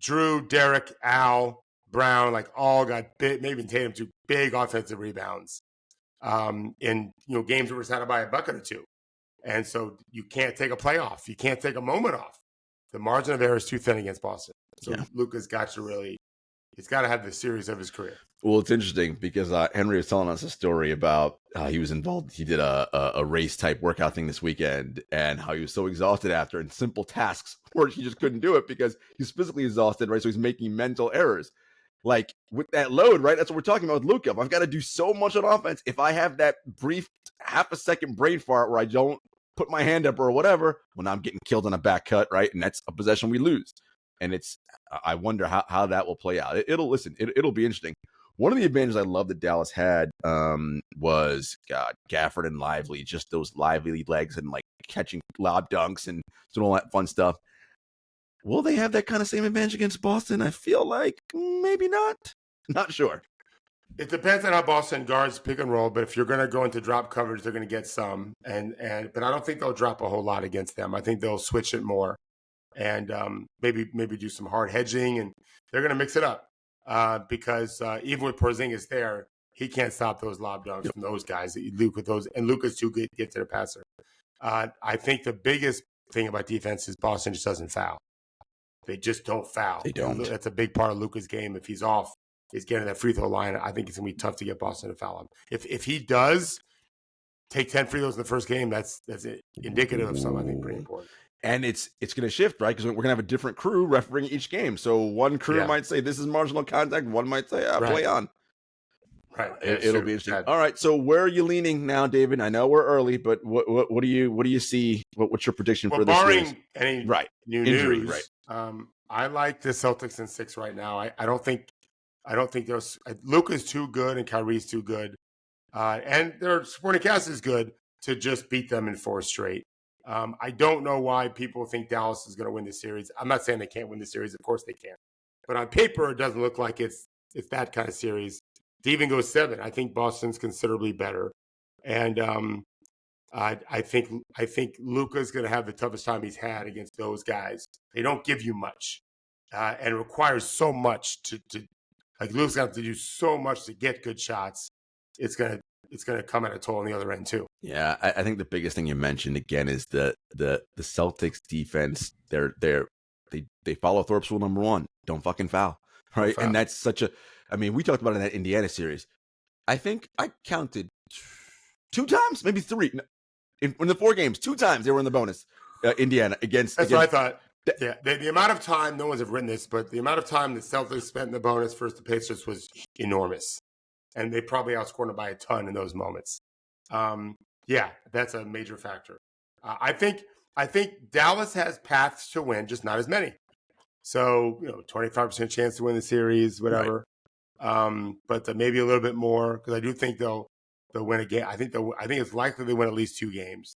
Speaker 2: Jrue, Derrick, Al, Brown, like all got big, maybe Tatum too, big offensive rebounds. In games that were decided by a bucket or two. And so you can't take a play off. You can't take a moment off. The margin of error is too thin against Boston. So Luka's got to he's got to have the series of his career.
Speaker 1: Well, it's interesting because Henry was telling us a story about how he was involved. He did a race type workout thing this weekend and how he was so exhausted after in simple tasks where he just couldn't do it because he's physically exhausted, right? So he's making mental errors. Like with that load, right? That's what we're talking about with Luka. I've got to do so much on offense. If I have that brief half a second brain fart where I don't put my hand up or whatever, well, now I'm getting killed on a back cut, right? And that's a possession we lose. And I wonder how that will play out. It'll be interesting. One of the advantages I love that Dallas had was Gafford and Lively, just those lively legs and like catching lob dunks and doing all that fun stuff. Will they have that kind of same advantage against Boston? I feel like maybe not. Not sure.
Speaker 2: It depends on how Boston guards pick and roll, but if you're going to go into drop coverage, they're going to get some. But I don't think they'll drop a whole lot against them. I think they'll switch it more and maybe do some hard hedging, and they're going to mix it up because even with Porzingis there, he can't stop those lob dunks from those guys. Luka's too good to get to the passer. I think the biggest thing about defense is Boston just doesn't foul. They just don't foul.
Speaker 1: They don't.
Speaker 2: That's a big part of Luka's game. If he's off, he's getting that free throw line. I think it's going to be tough to get Boston to foul him. If he does take 10 free throws in the first game, that's indicative of something I think pretty important.
Speaker 1: And it's going to shift, right? Because we're going to have a different crew refereeing each game. So one crew might say this is marginal contact. One might say, play on.
Speaker 2: Right.
Speaker 1: It'll be interesting. All right. So where are you leaning now, David? I know we're early, but what do you see? What's your prediction for this series?
Speaker 2: Barring any new
Speaker 1: injury,
Speaker 2: news, right? I like the Celtics in 6 right now. I don't think there's Luka's too good and Kyrie's too good, and their supporting cast is good to just beat them in 4 straight. I don't know why people think Dallas is going to win the series. I'm not saying they can't win the series. Of course they can. But on paper, it doesn't look like it's that kind of series. To even go 7, I think Boston's considerably better. And I think Luka's going to have the toughest time he's had against those guys. They don't give you much. And it requires so much to like Luka's got to do so much to get good shots. It's going to come at a toll on the other end too.
Speaker 1: Yeah, I think the biggest thing you mentioned again is the Celtics defense. They follow Thorpe's rule number 1: don't fucking foul, right? Don't foul. And that's such a. I mean, we talked about it in that Indiana series. I think I counted 2 times, maybe 3, in the 4 games. 2 times they were in the bonus. Indiana against.
Speaker 2: That's what I thought. Yeah, the amount of time. No one's ever written this, but the amount of time the Celtics spent in the bonus versus the Pacers was enormous. And they probably outscored them by a ton in those moments. Yeah, that's a major factor. I think Dallas has paths to win, just not as many. So 25% chance to win the series, whatever. Right. But maybe a little bit more because I do think they'll win a game. I think it's likely they win at least 2 games.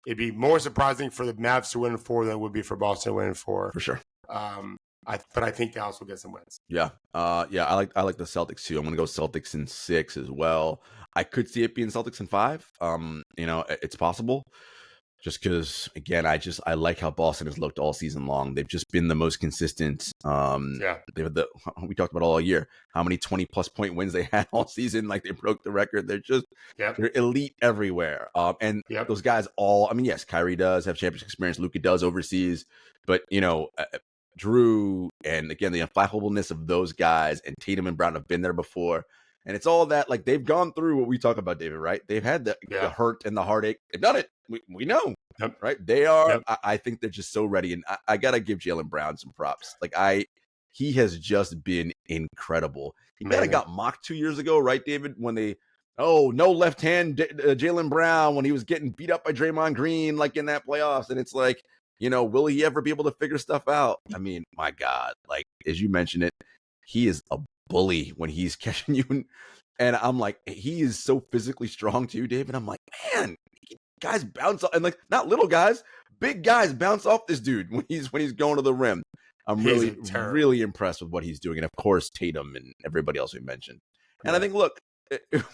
Speaker 2: It'd be more surprising for the Mavs to win 4 than it would be for Boston to win 4.
Speaker 1: For sure.
Speaker 2: But I think Dallas will get some wins.
Speaker 1: Yeah. I like the Celtics too. I'm going to go Celtics in 6 as well. I could see it being Celtics in 5. It's possible. Just because, again, I like how Boston has looked all season long. They've just been the most consistent. We talked about all year how many 20-plus point wins they had all season. Like they broke the record. They're just they're elite everywhere. Those guys all. I mean, yes, Kyrie does have championship experience. Luka does overseas, but Jrue and again the unflappableness of those guys and Tatum and Brown have been there before. And it's all that, like, they've gone through what we talk about, David, right? They've had the hurt and the heartache. They've done it. We know, right? They are. Yep. I think they're just so ready. And I got to give Jaylen Brown some props. Like, he has just been incredible. He kind of got mocked 2 years ago, right, David? When no left hand Jaylen Brown when he was getting beat up by Draymond Green, like in that playoffs. And it's like, will he ever be able to figure stuff out? I mean, my God, like, as you mentioned it, he is a bully when he's catching you. And I'm like, he is so physically strong too, David. I'm like, man, guys bounce off, and like not little guys, big guys bounce off this dude when he's going to the rim. I'm really impressed with what he's doing. And of course, Tatum and everybody else we mentioned. And I think, look,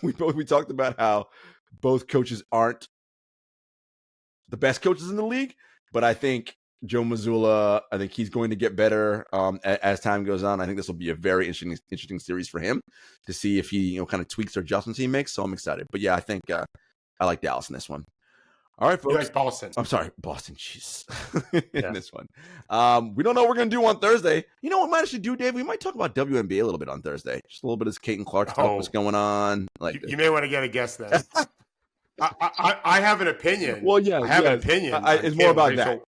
Speaker 1: we talked about how both coaches aren't the best coaches in the league, but I think Joe Mazzulla, I think he's going to get better as time goes on. I think this will be a very interesting series for him to see if he kind of tweaks or adjustments he makes. So I'm excited. But yeah, I think I like Dallas in this one. All right, folks.
Speaker 2: You like Boston.
Speaker 1: I'm sorry, Boston. Jeez. In this one. We don't know what we're going to do on Thursday. You know what we might actually do, Dave? We might talk about WNBA a little bit on Thursday. Just a little bit of Caitlin Clark stuff, what's going on. Like
Speaker 2: you may want to get a guest then. I have an opinion.
Speaker 1: Well, yeah,
Speaker 2: I have an opinion.
Speaker 1: It's more about that.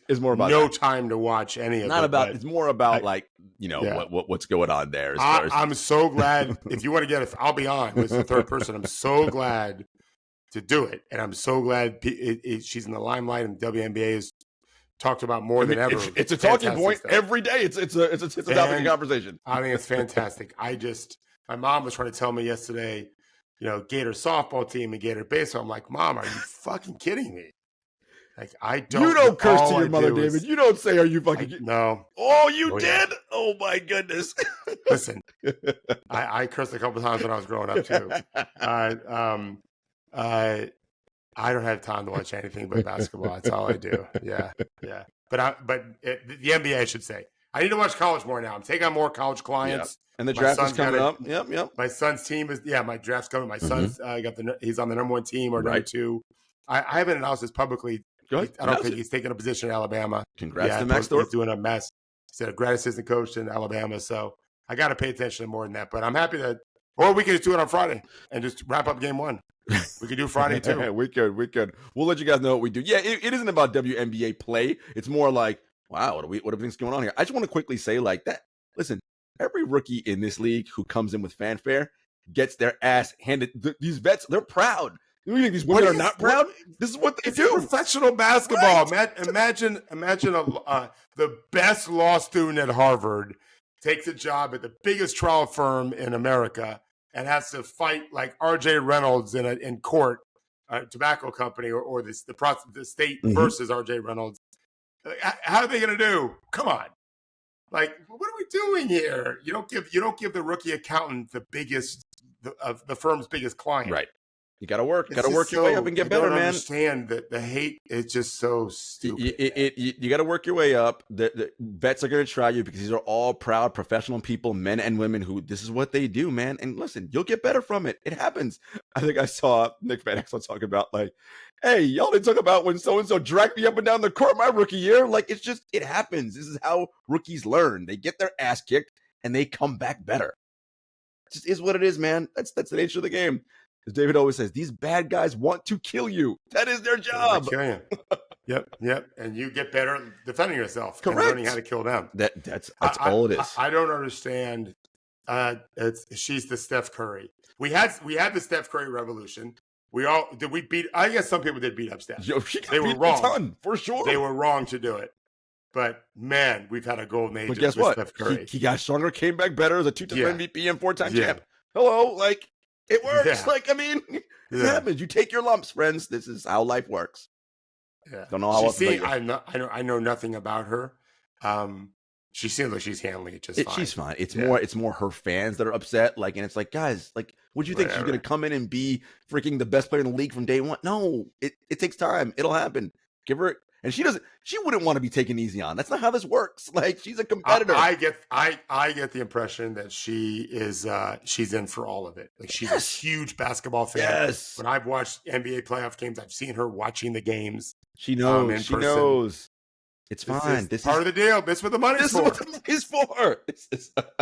Speaker 2: It's more about no time to watch any of it.
Speaker 1: It's more about what's going on there.
Speaker 2: I'm so glad. If you want to get it, I'll be on with the third person. I'm so glad to do it, and I'm so glad she's in the limelight, and the WNBA is talked about more than ever.
Speaker 1: It's a talking point every day. It's a topic of conversation.
Speaker 2: I think it's fantastic. My mom was trying to tell me yesterday, Gator softball team and Gator baseball. I'm like, Mom, are you fucking kidding me? Like, I don't.
Speaker 1: You don't curse to your mother, David. You don't say, "Are you fucking?"
Speaker 2: No.
Speaker 1: Oh, you did? Yeah. Oh my goodness.
Speaker 2: Listen, I cursed a couple times when I was growing up too. I don't have time to watch anything but basketball. That's all I do. Yeah. But the NBA, I should say. I need to watch college more now. I'm taking on more college clients.
Speaker 1: Yeah. And the draft is coming up. Yep.
Speaker 2: My son's team is my draft's coming. My son's he's on the number 1 team or number 2. I haven't announced this publicly. I don't think he's taking a position in Alabama.
Speaker 1: Congrats to Max Thorpe.
Speaker 2: He's doing a mess. He's a grad assistant coach in Alabama. So I got to pay attention to more than that. But I'm happy that, or we can just do it on Friday and just wrap up game 1. We could do Friday too.
Speaker 1: we could. We'll let you guys know what we do. Yeah, it isn't about WNBA play. It's more like, wow, what everything's going on here. I just want to quickly say like that. Listen, every rookie in this league who comes in with fanfare gets their ass handed. These vets, they're proud. You think these women are not proud? This is what they do.
Speaker 2: Professional basketball.
Speaker 1: Right.
Speaker 2: Imagine the best law student at Harvard takes a job at the biggest trial firm in America and has to fight like R.J. Reynolds in court, tobacco company, or the state versus R.J. Reynolds. How are they going to do? Come on. Like, what are we doing here? You don't give the rookie accountant the firm's biggest client.
Speaker 1: Right. You got to work. Got to work your way up and get better, man. I
Speaker 2: understand that the hate is just so stupid.
Speaker 1: You got to work your way up. The vets are going to try you because these are all proud professional people, men and women, who this is what they do, man. And listen, you'll get better from it. It happens. I think I saw Nick Van Exel talk about like, hey, y'all didn't talk about when so-and-so dragged me up and down the court my rookie year. Like, it happens. This is how rookies learn. They get their ass kicked and they come back better. It just is what it is, man. That's the nature of the game. As David always says, these bad guys want to kill you. That is their job.
Speaker 2: Kill you. Yep. And you get better defending yourself.
Speaker 1: Correct.
Speaker 2: And learning how to kill them.
Speaker 1: That's all it is.
Speaker 2: I don't understand. She's the Steph Curry. We had the Steph Curry revolution. I guess some people did beat up Steph.
Speaker 1: They were wrong. A ton, for sure.
Speaker 2: They were wrong to do it. But man, we've had a golden age.
Speaker 1: But guess what?
Speaker 2: Steph Curry.
Speaker 1: He got stronger, came back better as a 2-time MVP and 4-time champ. Hello, like it works.
Speaker 2: Yeah.
Speaker 1: Like, I mean, it happens. You take your lumps, friends. This is how life works.
Speaker 2: Yeah.
Speaker 1: Don't know how else.
Speaker 2: I know nothing about her. She seems like she's handling it just fine.
Speaker 1: She's fine. It's more her fans that are upset. Like, and it's like, guys, like, would you think she's gonna come in and be freaking the best player in the league from day one? No, it takes time. It'll happen. Give her. And she wouldn't want to be taken easy on. That's not how this works. Like, she's a competitor.
Speaker 2: I get the impression that she's in for all of it. Like, she's a huge basketball fan.
Speaker 1: Yes.
Speaker 2: When I've watched NBA playoff games, I've seen her watching the games.
Speaker 1: She knows. She knows. It's fine.
Speaker 2: This is part of the deal. This is what the money's for.
Speaker 1: This is what the money's for.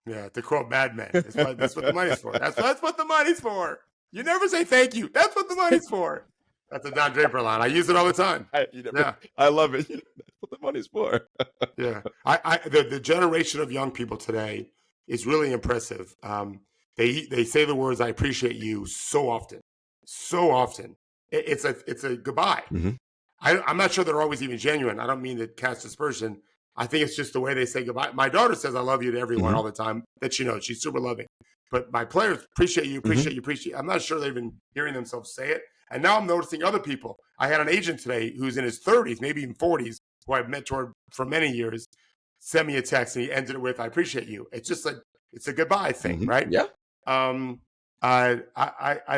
Speaker 2: Yeah, to quote Mad Men. That's what the money's for. That's what the money's for. You never say thank you. That's what the money's for. That's a Don Draper line. I use it all the time.
Speaker 1: I love it. That's what the money's for.
Speaker 2: Yeah. The generation of young people today is really impressive. They say the words, "I appreciate you," so often. So often. It's a goodbye.
Speaker 1: Mm-hmm.
Speaker 2: I'm not sure they're always even genuine. I don't mean to cast aspersion. I think it's just the way they say goodbye. My daughter says I love you to everyone all the time that she knows. She's super loving. But my players appreciate you, appreciate you, appreciate you. I'm not sure they've been hearing themselves say it. And now I'm noticing other people. I had an agent today who's in his 30s, maybe even 40s, who I've mentored for many years, send me a text and he ended it with, "I appreciate you." It's just like, it's a goodbye thing, right?
Speaker 1: Yeah.
Speaker 2: I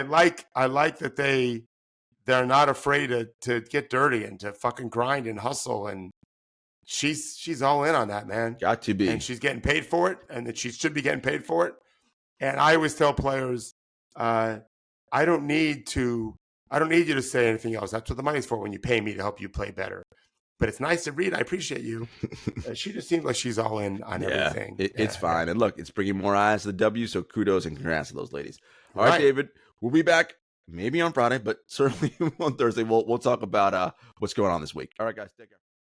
Speaker 2: like that they're not afraid to get dirty and to fucking grind and hustle. And she's all in on that, man.
Speaker 1: Got to be.
Speaker 2: And she's getting paid for it, and that she should be getting paid for it. And I always tell players, I don't need you to say anything else. That's what the money's for when you pay me to help you play better. But it's nice to read. I appreciate you. She just seems like she's all in on everything.
Speaker 1: It's fine. And look, it's bringing more eyes to the W, so kudos and congrats to those ladies. All right, David, we'll be back maybe on Friday, but certainly on Thursday. We'll talk about what's going on this week. All right, guys, take care.